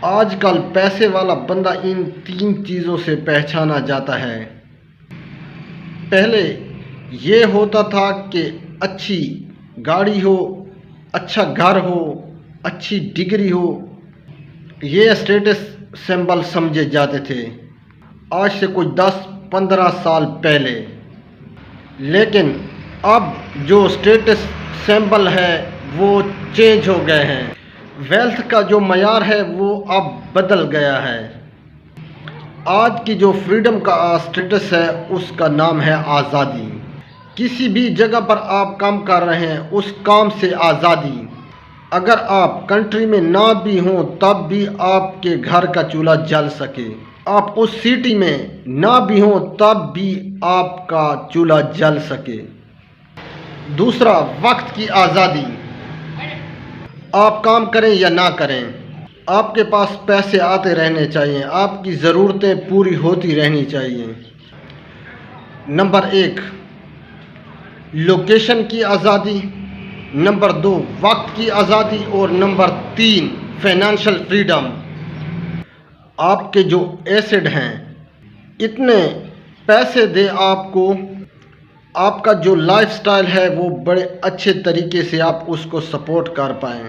آج کل پیسے والا بندہ ان 3 چیزوں سے پہچانا جاتا ہے۔ پہلے یہ ہوتا تھا کہ اچھی گاڑی ہو، اچھا گھر ہو، اچھی ڈگری ہو، یہ اسٹیٹس سمبل سمجھے جاتے تھے آج سے کوئی 10-15 سال پہلے۔ لیکن اب جو اسٹیٹس سمبل ہے وہ چینج ہو گئے ہیں۔ ویلتھ کا جو معیار ہے وہ اب بدل گیا ہے۔ آج کی جو فریڈم کا اسٹیٹس ہے اس کا نام ہے آزادی۔ کسی بھی جگہ پر آپ کام کر رہے ہیں، اس کام سے آزادی۔ اگر آپ کنٹری میں نہ بھی ہوں تب بھی آپ کے گھر کا چولہا جل سکے، آپ اس سٹی میں نہ بھی ہوں تب بھی آپ کا چولہا جل سکے۔ دوسرا، وقت کی آزادی۔ آپ کام کریں یا نہ کریں، آپ کے پاس پیسے آتے رہنے چاہیے، آپ کی ضرورتیں پوری ہوتی رہنی چاہیے۔ نمبر 1، لوکیشن کی آزادی۔ نمبر 2، وقت کی آزادی۔ اور نمبر 3، فائنینشیل فریڈم۔ آپ کے جو ایسڈ ہیں اتنے پیسے دے آپ کو، آپ کا جو لائف سٹائل ہے وہ بڑے اچھے طریقے سے آپ اس کو سپورٹ کر پائیں۔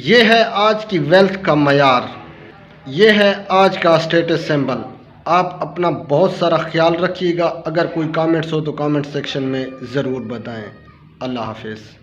یہ ہے آج کی ویلتھ کا معیار، یہ ہے آج کا اسٹیٹس سمبل۔ آپ اپنا بہت سارا خیال رکھیے گا۔ اگر کوئی کامنٹس ہو تو کامنٹ سیکشن میں ضرور بتائیں۔ اللہ حافظ۔